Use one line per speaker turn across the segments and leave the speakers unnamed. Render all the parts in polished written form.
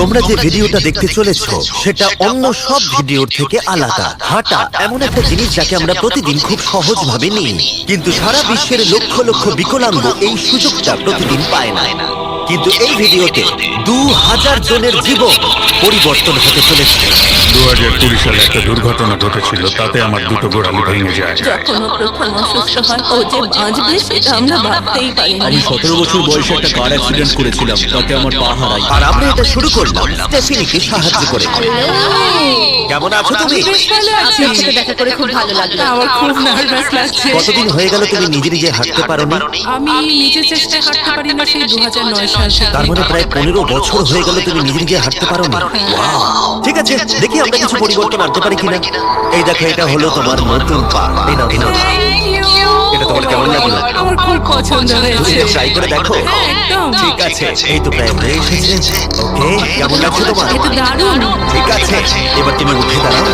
তোমরা যে ভিডিওটা দেখতে চলেছো সেটা অন্য সব ভিডিওর থেকে আলাদা। হাঁটা এমন একটা জিনিস যাকে আমরা প্রতিদিন খুব সহজভাবে নিই, কিন্তু সারা বিশ্বের লক্ষ লক্ষ বিকলাঙ্গ এই সুযোগটা প্রতিদিন পায় না। কিন্তু এই ভিডিওতে 2000 জনের জীবন পরিবর্তন হতে চলেছে।
2020 সালে একটা দুর্ঘটনা ঘটেছিল, তাতে আমার দুটো গোড়ালি ভেঙে যায়।
যখন ও প্রথম অসুস্থ হয়, ও যে বাঁচবে সেটা আমরা ভাবতেই পারিনি।
আমি 17 বছর বয়সে একটা কার অ্যাক্সিডেন্ট করেছিলাম, তাতে আমার পা হারাই।
আর আমরা এটা শুরু করলাম স্টেফিনিকে সাহায্য করে। কেমন আছো তুমি?
বেশ ভালো আছি। আপনার সাথে দেখা করে খুব ভালো লাগলো। আমার খুব নার্ভাস লাগছে।
কতদিন হয়ে গেল তুমি নিজে নিজে হাঁটতে পারোনি?
আমি নিজে চেষ্টায় হাঁটতে পারি না সেই 2009 সাল থেকে।
তার মানে প্রায় 15 বছর হয়ে গেল তুমি নিজে নিজে হাঁটতে পারোনি। Wow! ঠিক আছে, দেখি আমরা কিছু পরিবর্তন আনতে পারি কিনা। এই দেখো, এটা হলো তোমার নতুন পা। এই নাও, এই নাও। এটা তোমার কেমন লাগলো?
আমার খুব পছন্দ
তুমি
হয়েছে।
ট্রাই করে দেখো।
হ্যাঁ, একদম।
ঠিক আছে, এই তো প্রায় হয়ে এসেছে। ওকে, কেমন লাগছে তোমার?
এ তো দারুণ।
ঠিক আছে, এবার তুমি উঠে দাঁড়াও।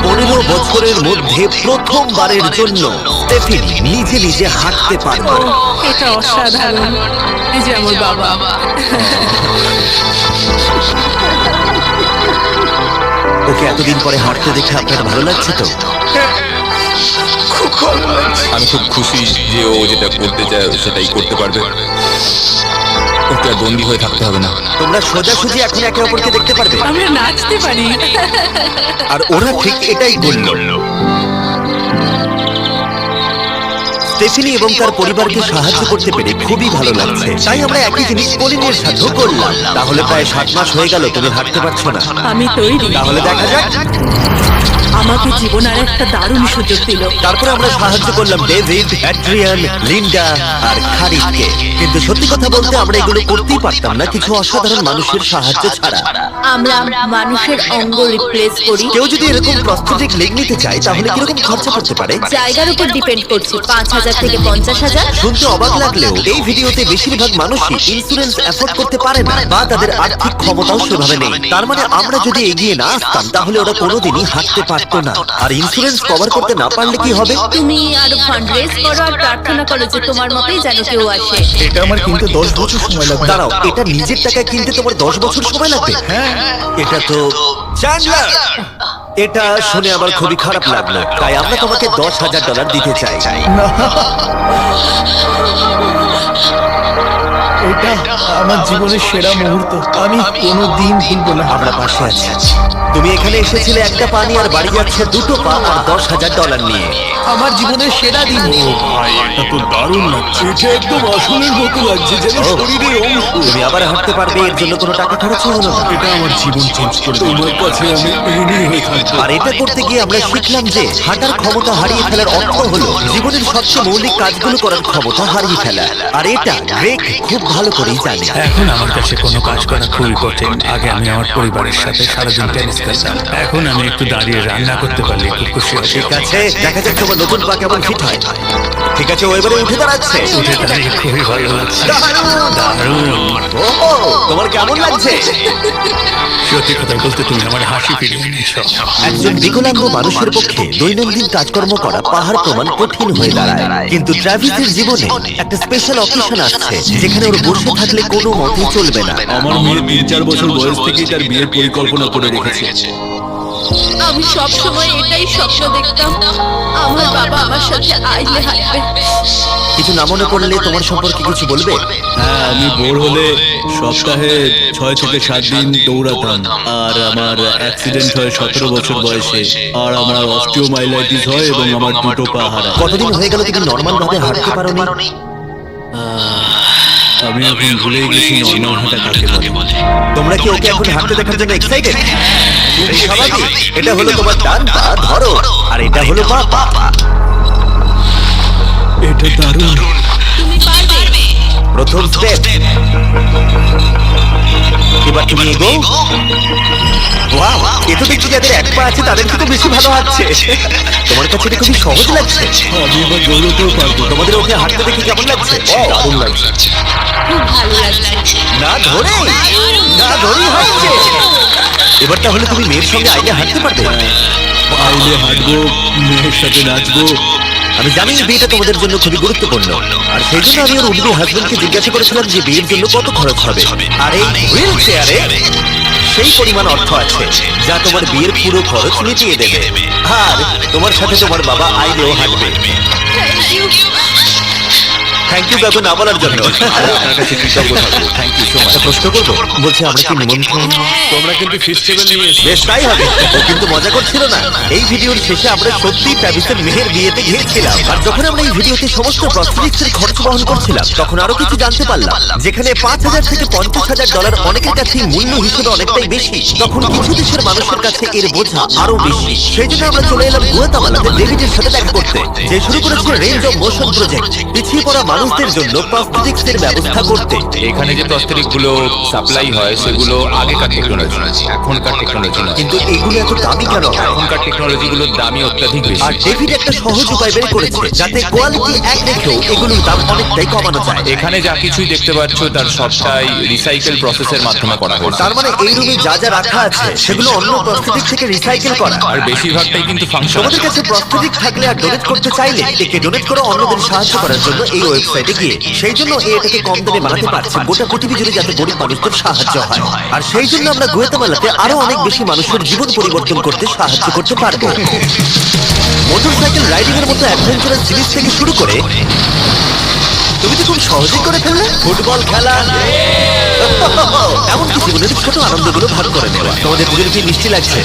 15 বছরের মধ্যে প্রথমবারের জন্য স্টেফিনি নিজে নিজে হাঁটতে পারবে।
এটা অসাধারণ। এই যে আমার বাবা।
ওকে এতদিন পরে হাঁটতে দেখে আপনার ভালো লাগছে তো?
আমি খুব খুশি যে ও যেটা করতে চায় সেটাই করতে পারবে। ওকে আর বন্দী হয়ে থাকতে হবে না।
তোমরা সোজাসুজি এখন একে অপরকে দেখতে পারবে।
আমরা নাচতে পারি।
আর ওরা ঠিক এটাই করল। স্টেফিনি এবং তার পরিবারকে সাহায্য করতে পেরে খুবই ভালো লাগছে। তাই আমরা একই জিনিস পলিনের সাথেও করলাম। তাহলে প্রায় 7 মাস হয়ে গেল তুমি হাঁটতে পারছো না।
আমি তৈরি।
তাহলে দেখা যাক।
আমাকে জীবন আর একটা দারুণ সুযোগ দিল।
তারপরে আমরা সাহায্য করলাম ডেভিড, অ্যাড্রিয়ান, লিন্ডা আর খারিদকে। কিন্তু সত্যি কথা বলতে আমরা এগুলো করতেই পারতাম না কিছু অসাধারণ মানুষের সাহায্য ছাড়া।
আমরা মানুষের অঙ্গ রিপ্লেস করি।
কেউ যদি এরকম প্রস্থেটিক লেগ নিতে চায় তাহলে কিরকম খরচা করতে পারে?
জায়গার উপর ডিপেন্ড করছে, 5,000 থেকে 50,000।
শুনতে অবাক লাগলেও এই ভিডিওতে বেশিরভাগ মানুষই ইন্স্যুরেন্স অ্যাফোর্ড করতে পারে না বা তাদের আর্থিক ক্ষমতাও সেভাবে নেই। তার মানে আমরা যদি এগিয়ে না আসতাম তাহলে ওরা কোনোদিনই হাঁটতে পারতো না। আর ইন্স্যুরেন্স কভার করতে না পারলে কি হবে?
তুমি আরো ফান্ড রেজ করো আর প্রার্থনা করো যে তোমার মতোই যেন কেউ আসে।
এটা আমার কিনতে 10 বছর সময় লাগবে।
দাঁড়াও, এটা নিজের টাকায় কিনতে তোমার 10 বছর সময় লাগবে? এটা তো চ্যান্ডলার! এটা শুনে আমার খুবই খারাপ লাগলো, তাই আমরা তোমাকে $10,000 দিতে চাই।
এটা আমার জীবনের সেরা মুহূর্ত, আমি কোনোদিন ভুলবো না।
আমরা পাশে আছি। তুমি এখানে এসেছিলে একটা পা নিয়ে আর বাড়ি যাচ্ছে দুটো পা আর $10,000 নিয়ে।
আমার জীবনের সেরা দিন।
ভাই, এটা তো দারুণ লাগছে।
এটা একদম আসলের মতো লাগছে, যেন
ও,
শরীরের অংশ।
তুমি আবার হাঁটতে পারবে, এর জন্য কোনো টাকা খরচ হলো না।
এটা আমার জীবন চেঞ্জ করে দিল।
তোমার কাছে আমি ঋণী হয়ে থাকবো।
আর এটা করতে গিয়ে আমরা শিখলাম যে হাঁটার ক্ষমতা হারিয়ে ফেলার অর্থ হলো জীবনের সবচেয়ে মৌলিক কাজগুলো করার ক্ষমতা হারিয়ে ফেলা। আর এটা গ্রেগ খুব ভালো করেই জানে।
এখন আমার কাছে কোনো কাজ করা খুবই কঠিন। আগে আমি আমার পরিবারের সাথে সারাদিন টেনিস খেলতাম, এখন আমি একটু দাঁড়িয়ে রান্না করতে পারলে খুব খুশি হই।
ঠিক আছে, দেখা যাক তোমার নতুন পা কেমন ফিট হয়। ঠিক আছে, ও এবারে উঠে দাঁড়াচ্ছে।
উঠে দাঁড়িয়ে খুবই ভালো লাগছে। দারুণ।
ও, তোমার কেমন লাগছে?
সত্যি কথা বলতে তুমি আমার হাসি ফিরিয়ে নিয়েছো।
একজন বিকলাঙ্গ মানুষের পক্ষে দৈনন্দিন কাজকর্ম করা পাহাড় প্রমাণ কঠিন হয়ে দাঁড়ায়। কিন্তু ট্রাভিসের জীবনে একটা স্পেশাল অকেশন আসছে যেখানে ওর বসে থাকলে কোনো মতেই চলবে না।
আমার মেয়ে 3-4 বছর বয়স থেকেই তার বিয়ের পরিকল্পনা করে রেখেছে।
আমি সব সময় এটাই স্বপ্ন দেখতাম, আমার বাবা আমার সাথে আইলে হাঁটবে।
কিছু না মনে করলে তোমার সম্পর্কে কিছু বলবে?
হ্যাঁ, আমি বোর হলে সপ্তাহে 6 থেকে 7 দিন দৌড়াতাম। আর আমার অ্যাক্সিডেন্ট হয় 17 বছর বয়সে। আর আমার অস্টিওমাইলাইটিস হয় এবং আমার দুটো পা হারায়।
কতদিন হয়ে গেল তুমি নর্মাল ভাবে হাঁটতে পারোনি?
আমি এখন ভুলেই গেছি নর্মাল হাঁটা কাকে বলে।
তোমরা কি ওকে এখন হাঁটতে দেখার জন্য এক্সাইটেড? স্বাভাবিক। এটা হলো তোমার ডান পা, ধরো। আর এটা হলো বাঁ পা।
এটা দারুণ।
তুমি পারবে।
প্রথম স্টেপ। এবার তুমি এগো। ওয়াও, এ তো দেখছি যাদের এক পা আছে তাদের থেকে বেশি ভালো হাঁটছে। তোমার কাছে এটা খুবই সহজ লাগছে।
আমি এবার দৌড়তেও পারবো।
তোমাদের ওকে হাঁটতে দেখে কেমন লাগছে? দারুণ লাগছে।
খুব ভালো লাগছে।
না ধরেই হাঁটছে। এবার তাহলে তুমি মেয়ের সঙ্গে আইলে হাঁটতে পারবে?
আইলে হাঁটবো, মেয়ের সাথে নাচবো,
আমি জানি এই বিয়েটা তোমাদের জন্য খুবই গুরুত্বপূর্ণ, আর সেই জন্য আমি ওর উডবি হাজবেন্ডকে জিজ্ঞাসা করেছিলাম যে বিয়ের জন্য কত খরচ হবে। আর এই হুইল চেয়ারে সেই পরিমাণ অর্থ আছে যা তোমার বিয়ের পুরো খরচ মিটিয়ে দেবে। আর তোমার সাথে তোমার বাবা আইলেও হাঁটবে। থ্যাংক ইউ কাকু না বলার জন্য।
আপনার কাছে কৃতজ্ঞ থাকবো। Thank you so much.
একটা প্রশ্ন করবো, বলছি আমরা কি নিমন্ত্রণ?
তোমরা কিন্তু ফেস্টিভ্যাল নিয়ে এসেছো।
বেশ তাই হবে। ও কিন্তু মজা করছিল না। এই ভিডিওর শেষে আমরা সত্যি ট্রাভিসের মেহের বিয়েতে গিয়েছিলাম, আর যখন আমরা এই ভিডিওতে সমস্ত প্রস্থেটিক্সের খরচ বহন করছিলাম তখন আরো কিছু জানতে পারলাম। যেখানে $5,000 থেকে $50,000 অনেকের কাছে মূল্য হিসেবে অনেকটাই বেশি, তখন কিছু দেশের মানুষের কাছে এর বোঝা আরো বেশি। সেই জন্য আমরা চলে এলাম গুয়াতামালাতে ডেভিডের সাথে দেখা করতে, যে শুরু করেছে রেঞ্জ অফ মোশন প্রজেক্ট, পিছিয়ে পড়া মানুষদের জন্য প্রস্থেটিক্সের ব্যবস্থা করতে।
এখানে যে প্রস্তরিক গুলো সাপ্লাই হয় সেগুলো আগেকার টেকনোলজি, এখনকার টেকনোলজি নয়।
কিন্তু এগুলো এত দামি কেন হয়?
এখনকার টেকনোলজি গুলোর দামই অত্যাধিক বেশি।
আর ডেভিড একটা সহজ উপায় বের করেছে যাতে কোয়ালিটি এক রেখেও এগুলোর দাম অনেকটাই কমানো যায়।
এখানে যা কিছুই দেখতে পাচ্ছ তার সবটাই রিসাইকেল প্রসেসের মাধ্যমে করা হয়েছে।
তার মানে এই রুমে যা যা রাখা আছে সেগুলো অন্য প্রস্থেটিক থেকে রিসাইকেল করা।
আর বেশিরভাগটাই কিন্তু ফাংশন।
তোমাদের কাছে প্রস্থেটিক থাকলে আর ডোনেট করতে চাইলে একে ডোনেট করে অন্যদের সাহায্য করার জন্য এই ওয়েবসাইটে গিয়ে, সেই জন্য এটাকে কম দামে বানাতে পারছে গোটা পৃথিবী জুড়ে যাতে গরিব মানুষদের সাহায্য হয়। আর সেই জন্য আমরা গুয়াতামালাতে আরো অনেক বেশি মানুষের জীবন পরিবর্তন করতে সাহায্য করতে পারবো। মোটরসাইকেল রাইডিং এর মতো অ্যাডভেঞ্চারাস জিনিস থেকে শুরু করে তুমি তো খুব সহজেই করে ফেললে। ফুটবল খেলা, এমনকি জীবনের ছোট আনন্দগুলো ভাগ করে নেওয়া। তোমাদের দুজনে কি মিষ্টি লাগছে?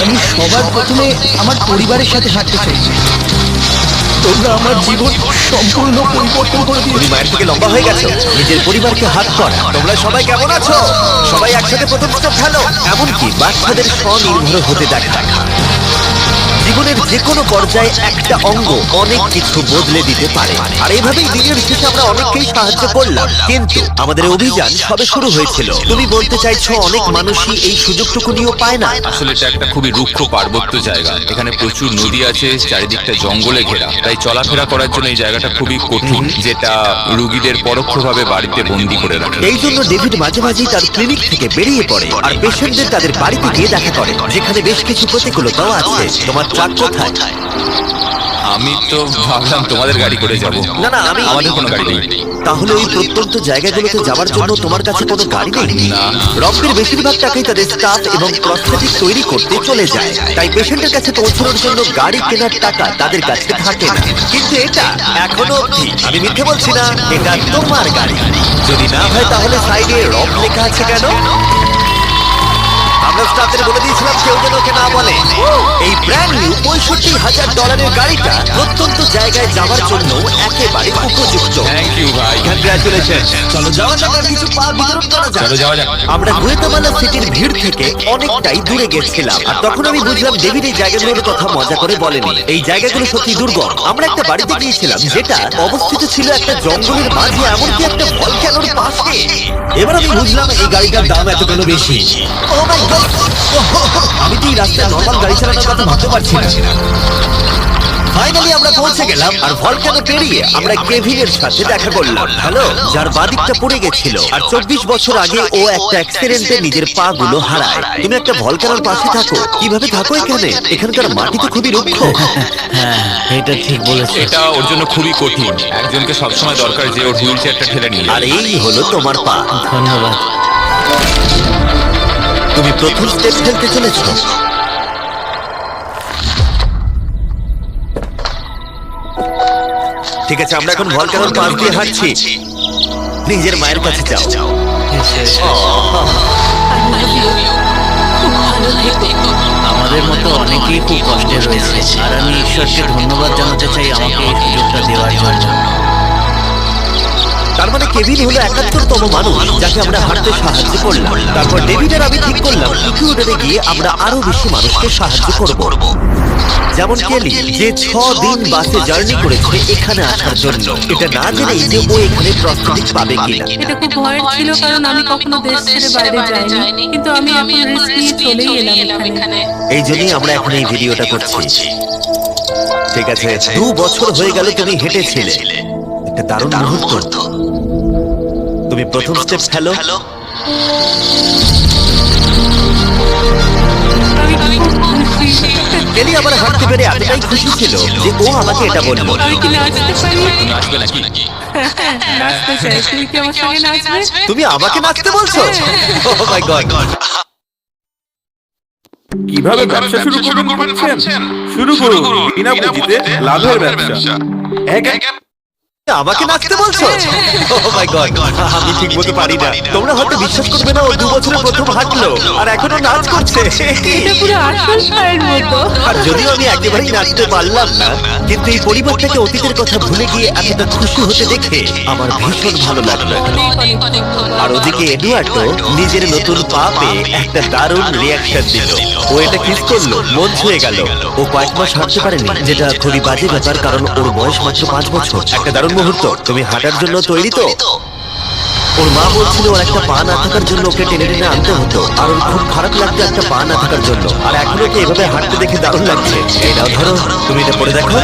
আমি সবার প্রথমে আমার পরিবারের সাথে হাঁটতে চাই। তোমরা আমার জীবন সম্পূর্ণ পরিবর্তন করে
তুমি
দিয়েছো।
মায়ের থেকে লম্বা হয়ে গেছো, নিজের পরিবারকে হাত কর। তোমরা সবাই কেমন আছো? সবাই একসাথে প্রথম স্টেপ ফেলো। এমনকি বাচ্চাদের স্বনির্ভর হতে দেখা। জীবনের যে কোনো পর্যায়ে একটা অঙ্গ অনেক কিছু বদলে দিতে পারে। আর এইভাবেই দিনের শেষে আমরা অনেককেই সাহায্য করলাম, কিন্তু আমাদের অভিযান সবে শুরু হয়েছিল। তুমি বলতে চাইছো অনেক মানুষই এই সুযোগটুকু নিয়েও পায় না?
আসলে এটা একটা খুবই রুক্ষ পার্বত্য জায়গা। এখানে প্রচুর নদী আছে, চারিদিকটা জঙ্গলে ঘেরা। তাই চলাফেরা করার জন্য এই জায়গাটা খুবই কঠিন, যেটা রোগীদের পরোক্ষভাবে বাড়িতে বন্দি করে রাখে।
এই জন্য ডেভিড মাঝে মাঝেই তার ক্লিনিক থেকে বেরিয়ে পড়ে আর পেশেন্টদের তাদের বাড়িতে গিয়ে দেখা করে, যেখানে বেশ কিছু প্রতিকূলতাও আছে। তোমার ট্রাক কোথায়?
আমি তো ভাবলাম তোমাদের গাড়ি করে যাব।
না না,
আমাদের কোনো গাড়ি নেই।
তাহলে ওই প্রত্যন্ত জায়গাগুলোতে যাওয়ার জন্য তোমার কাছে কোনো গাড়ি নেই?
না।
রকের বেশিরভাগ টাকাই তাদের স্টাফ এবং প্রস্থেটিক তৈরি করতে চলে যায়, তাই পেশেন্টের কাছে পৌঁছানোর জন্য গাড়ি কেনার টাকা তাদের কাছে থাকে না। কিন্তু এটা এখনো অবধি, আমি মিথ্যে বলছি না, এটা তোমার গাড়ি। যদি না হয় তাহলে সাইডে রক লেখা আছে কেন? আমরা স্টাফদের বলে দিয়েছিলাম কেউ যেন ওকে না বলে। এই ব্র্যান্ড নিউ $65,000 গাড়িটা প্রত্যন্ত জায়গায় যাওয়ার জন্য একেবারে উপযুক্ত।
থ্যাংক ইউ ভাই।
কংগ্রাচুলেশন। চলো যাওয়া যাক, আর কিছু পা বিতরণ করা যাক।
চলো যাওয়া যাক।
আমরা গুয়াতামালা সিটির ভিড় থেকে অনেকটাই দূরে গেছিলাম, আর তখন আমি বুঝলাম ডেভিড এই জায়গাগুলোর কথা মজা করে বলেনি। এই জায়গাগুলো সত্যি দুর্গম। আমরা একটা বাড়িতে গিয়েছিলাম যেটা অবস্থিত ছিল একটা জঙ্গলের মাঝে, এমনকি একটা ভলক্যানোর পাশে। এবার আমি বুঝলাম এই গাড়িটার দাম এত কেন বেশি। Oh my God! আমি তো এই রাস্তায় নর্মাল গাড়ি চালানোর কথা ভাবতে পারছি না। ফাইনালি আমরা পৌঁছে গেলাম, আর ভলক্যানো পেরিয়ে আমরা কেভিনের সাথে দেখা করলাম। হ্যালো, যার বাদিকটা পড়ে গেছিল, আর 24 বছর আগে ও একটা অ্যাক্সিডেন্টে নিজের পা গুলো হারায়। তুমি একটা ভলক্যানোর পাশে থাকো, কিভাবে থাকো এখানে? এখানকার মাটি তো খুবই রুক্ষ।
হ্যাঁ, এটা ঠিক বলেছো।
এটা ওর জন্য খুবই কঠিন। একজনকে সবসময় দরকার যে ওর হুইল চেয়ারটা ঠেলে নিয়ে
আর এই হলো তোমার পা।
ধন্যবাদ।
তুমি প্রথম স্টেপ ফেলতে চলেছো। ঠিক আছে, আমরা এখন ভলক্যানোর পাশ দিয়ে হাঁটছি। নিজের মায়ের কাছে যাও।
খুব ভালো থেকো।
আমাদের মতো অনেকেই খুব কষ্টে রয়েছে, আর আমি ঈশ্বরকে ধন্যবাদ জানাতে চাই আমাকে এই সুযোগটা দেওয়ার জন্য।
তার মানে কেভিন হলো 71তম মানুষ যাকে আমরা হাঁটতে সাহায্য করলাম। তারপর ডেভিড আর আমি ঠিক করলাম ইকুয়েডরে গিয়ে আমরা আরো বেশি মানুষকে সাহায্য করব, যেমন কেলি, যে 6 দিন বাসে জার্নি করেছে এখানে আসার জন্য, এটা না জেনেই যে ও এখানে প্রস্থেটিক পাবে কিনা।
এটা খুব ভয়ের ছিল, কারণ আমি কখনো দেশ ছেড়ে বাইরে যাইনি, কিন্তু আমি এখন রিস্ক নিয়ে চলেই এলাম এখানে।
এই জন্যই আমরা এখন এই ভিডিওটা করছি। ঠিক আছে, 2 বছর হয়ে গেল তুমি হেঁটেছিলে, একটা দারুণ মুহূর্ত। তুমি প্রথম স্টেপ ফেলো।
আমি খুব খুশি
কেলি আবার হাঁটতে পেরে এতটাই খুশি ছিল যে ও আমাকে এটা বললো।
আমি কি নাচতে পারি?
নাচবে নাকি?
নাচতে চাই, তুই কি আমার সঙ্গে নাচবে?
তুমি আমাকে নাচতে বলছো? Oh my God!
কিভাবে ব্যবসা শুরু করবেন ভাবছেন? শুরু করুন বিনা পুঁজিতে লাভের ব্যবসা।
আমাকে নাচতে বলছো? Oh my God! আমি ঠিক মতো পারি না। তোমরা হয়তো বিশ্বাস করবে না, ও 2 বছরে প্রথম হাঁটলো আর এখনো নাচ করছে।
এটা পুরো আসল পায়ের মতো।
আর যদিও আমি একেবারেই নাচতে পারলাম না, কিন্তু এই পরিবারটাকে অতীতের কথা ভুলে গিয়ে এতটা খুশি হতে দেখে আমার ভীষণ ভালো লাগলো। আর ওদিকে এডুয়ার্ডো নিজের নতুন পা পেয়ে একটা দারুণ রিয়াকশন দিল। ও এটা কিস করলো, মন ছুঁয়ে গেল। ও কয়েক মাস হাঁটতে পারেনি, যেটা খুবই বাজে ব্যাপার, কারণ ওর বয়স মাত্র 5 বছর। একটা দারুণ মুহূর্ত। তুমি হাঁটার জন্য তৈরি তো? ওর মা বলছিল ওর একটা পা না থাকার জন্য ওকে টেনে টেনে আনতে হতো, আর ওর খুব খারাপ লাগতো একটা পা না থাকার জন্য। আর এখন ওকে এভাবে হাঁটতে দেখে দারুণ লাগছে। এটাও ধরো, তুমি এটা পরে দেখো।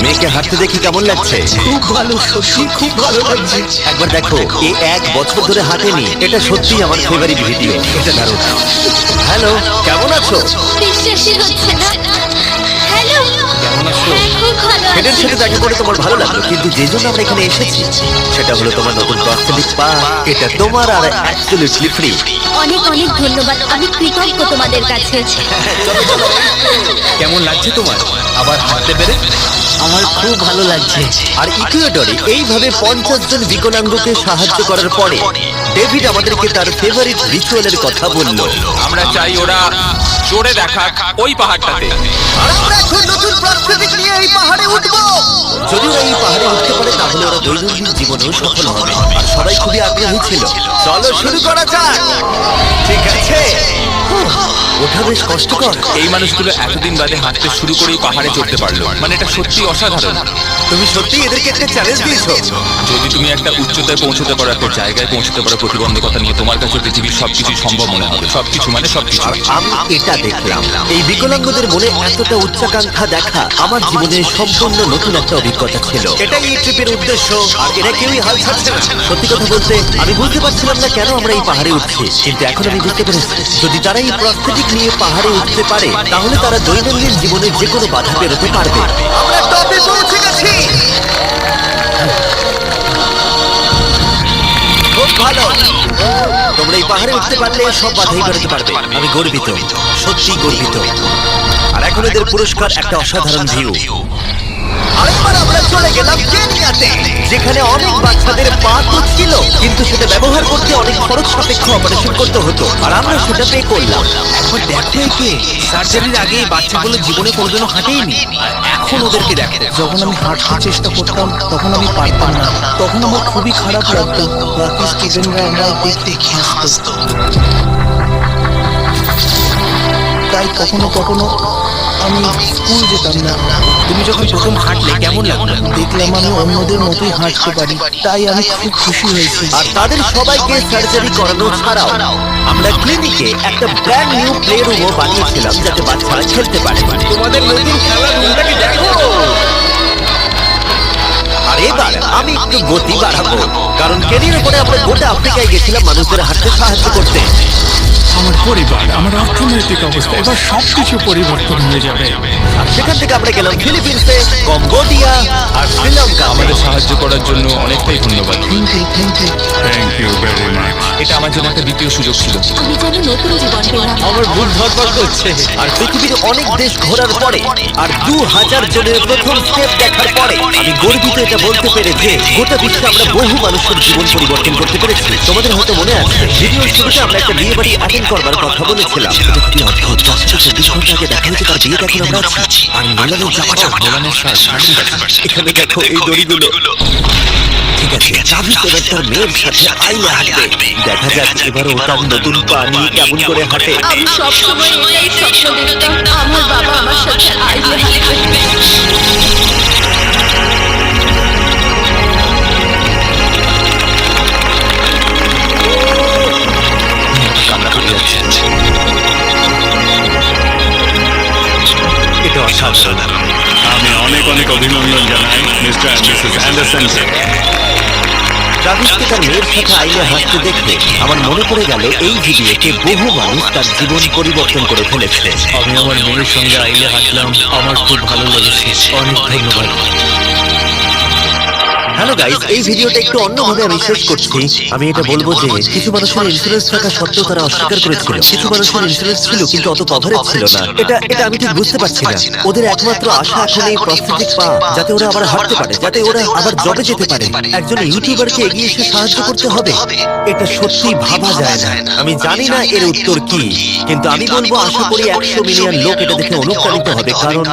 মেয়েকে হাঁটতে দেখি কেমন লাগছে?
খুব ভালো, সত্যি খুব ভালো লাগছে।
একবার দেখো, এ 1 বছর ধরে হাঁটেনি। এটা সত্যি আমার ফেভারিট ভিডিও। এটা দারুণ। হ্যালো, কেমন আছো?
বিশ্বাসই হচ্ছে না। হ্যালো,
কেমন আছো?
খুব ভালো
এদের সাথে দেখা করে তোমার ভালো লাগলো, কিন্তু যে জন্য আমরা এখানে এসেছি সেটা হলো তোমার নতুন প্রস্থেটিক পা। এটা তোমার আর অ্যাবসলিউটলি ফ্রি।
অনেক অনেক ধন্যবাদ, আমি কৃতজ্ঞ তোমাদের কাছে।
কেমন লাগছে তোমার আবার হাঁটতে পেরে?
আমার খুব ভালো লাগছে।
আর ইকুয়েডরে এইভাবে 50 জন বিকলাঙ্গকে সাহায্য করার পরে ডেভিড আমাদেরকে তার ফেভারিট রিচুয়ালের কথা বলল।
আমরা চাই ওরা চড়ে দেখাক ওই পাহাড়টাতে।
আর আমরা এখন নতুন প্রস্থেটিক নিয়ে এই পাহাড়ে উঠবো। যদি ওরা এই পাহাড়ে উঠতে পারে তাহলে ওরা দৈনন্দিন জীবনেও সফল হবে। আর সবাই খুবই আগ্রহী ছিল। চলো শুরু করা যাক। ঠিক আছে। ওঠা বেশ কষ্টকর।
এই মানুষগুলো এতদিন বাদে হাঁটতে শুরু করেই পাহাড়ে চড়তে পারলো, মানে এটা সত্যি অসাধারণ।
তুমি সত্যি এদেরকে একটা চ্যালেঞ্জ দিয়েছো।
যদি তুমি একটা উচ্চতায় পৌঁছতে পারো, একটা জায়গায় পৌঁছতে পারো প্রতিবন্ধকতা নিয়ে, তোমার কাছে পৃথিবীর সবকিছু সম্ভব মনে হবে। সবকিছু মানে সবকিছু।
আর আমি এটা দেখলাম, এই বিকলাঙ্গদের মনে এতটা উচ্চাকাঙ্ক্ষা দেখা আমার জীবনে সম্পূর্ণ নতুন একটা অভিজ্ঞতা ছিল। এটাই এই ট্রিপের উদ্দেশ্য, আর এরা কেউই হাল ছাড়ছে না। সত্যি কথা বলতে আমি বুঝতে পারছিলাম না কেন আমরা এই পাহাড়ে উঠছি, কিন্তু এখন আমি বুঝতে পেরেছি যদি তারা এই প্রস্থেটিক নিয়ে পাহাড়ে উঠতে পারে তাহলে তারা দৈনন্দিন জীবনে যে কোনো বাধা পেরোতে পারবে। আমরা টপে পৌঁছে গেছি। খুব ভালো। তোমরা এই পাহাড়ে উঠতে পারলে সব বাধাই বেরোতে পারবে। আমি গর্বিত, সত্যি গর্বিত। আর এখন এদের পুরস্কার একটা অসাধারণ ভিউ। আরেকবার আমরা চলে গেলাম কেনিয়াতে, যেখানে অনেক বাচ্চাদের পা তো ছিল, কিন্তু সেটা ব্যবহার করতে অনেক খরচ সাপেক্ষ অপারেশন করতে হতো, আর আমরা সেটা পে করলাম।
একবার দেখো একে, সার্জারির আগে এই বাচ্চাগুলো জীবনে কোনোদিনও হাঁটেইনি, আর এখন ওদেরকে দেখো। যখন আমি হাঁটার চেষ্টা করতাম তখন আমি পারতাম না, তখন আমার খুবই খারাপ লাগতো। বাকি স্টুডেন্টরা আমায় দেখে হাসতো। তাই কখনো কখনো আমি স্কুল যেতাম না। তুমি যখন প্রথম হাঁটলে কেমন লাগলো? দেখলাম আমি অন্যদের মতোই হাঁটতে পারি, তাই আমি খুব খুশি হয়েছি।
আর তাদের সবাইকে সার্জারি করানো ছাড়াও আমরা ক্লিনিকে একটা ব্র্যান্ড নিউ প্লে রুমও বানিয়েছিলাম যাতে বাচ্চারা খেলতে পারে।
তোমাদের নতুন খেলার রুমটাকে দেখো।
আর এবার আমি একটু গতি বাড়াবো, কারণ কেনিয়ার পরে আমরা গোটা আফ্রিকায় গেছিলাম মানুষদের হাঁটতে সাহায্য করতে।
আমার পরিবার, আমার অর্থনৈতিক অবস্থা, এবার সবকিছু পরিবর্তন হয়ে যাবে।
আর সেখান থেকে আমরা গেলাম ফিলিপিন্সে, কম্বোডিয়া আর শ্রীলঙ্কা।
আমাদের সাহায্য করার জন্য অনেকটাই ধন্যবাদ।
Thank you very much.
এটা আমার জন্য একটা দ্বিতীয় সুযোগ ছিল।
আমি যেন নতুন জীবন পেলাম।
আমার বুক ধড়ফড় করছে। আর পৃথিবীর অনেক দেশ ঘোরার পরে আর 2000 জনের প্রথম স্টেপ দেখার পরে আমি গর্বিত এটা বলতে পেরে যে গোটা বিশ্বে আমরা বহু মানুষের জীবন পরিবর্তন করতে পেরেছি। তোমাদের হয়তো মনে আছে ভিডিওর শুরুতে আমরা একটা বিয়ে বাড়ি অ্যাটেন্ড করবার কথা বলেছিলাম। এটা খুবই অদ্ভুত। 24 ঘন্টা আগে দেখা হয়েছে, তার বিয়েতে এখন আমরা আছি। আর নোলানের জামাটা, নোলানের এখানে দেখো এই দড়িগুলো। ঠিক আছে, চাবি এবার তার মেয়ের সাথে আইলে হাঁটবে। দেখা যাক এবার ও তার নতুন পা নিয়ে কেমন করে হাঁটে।
আমি সবসময় এটাই স্বপ্ন দেখতাম, আমার বাবা আমার সাথে আইলে হাঁটবে।
এটা অসাধারণ।
আমি অনেক অনেক অভিনন্দন জানাই মিস্টার অ্যান্ড মিসেস অ্যান্ডারসনকে।
ট্রাভিসকে তার মেয়ের সাথে আইলে হাসতে দেখে আমার মনে পড়ে গেল এই ভিডিওতে বহু মানুষ তার জীবন পরিবর্তন করে ফেলেছে।
আমি আমার মেয়ের সঙ্গে আইলে হাঁটলাম, আমার খুব ভালো লেগেছে। অনেক ধন্যবাদ।
হ্যালো গাইস, এই ভিডিওটা একটু অন্যভাবে আমি শেষ করছি। আমি এটা বলবো যে কিছু মানুষের ইন্স্যুরেন্স থাকা সত্ত্বেও তারা অস্বীকার করেছিল। কিছু মানুষের ইন্স্যুরেন্স ছিল কিন্তু অত কভারেজ ছিল না। এটা আমি ঠিক বুঝতে পারছি না। ওদের একমাত্র আশা এখন এই প্রস্থেটিক পা, যাতে ওরা আবার হাঁটতে পারে, যাতে ওরা আবার জবে যেতে পারে। একজন ইউটিউবারকে এগিয়ে এসে সাহায্য করতে হবে, এটা সত্যি ভাবা যায় না। আমি জানি না এর উত্তর কি, কিন্তু আমি বলবো আশা করি 100 মিলিয়ন লোক এটা দেখে অনুপ্রাণিত হবে। কারণ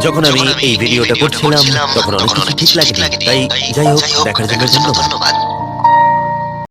যখন আমি এই ভিডিওটা করছিলাম তখন অনেক কিছু ঠিক লাগেনি। তাই যাই হোক, দেখার জন্য ধন্যবাদ।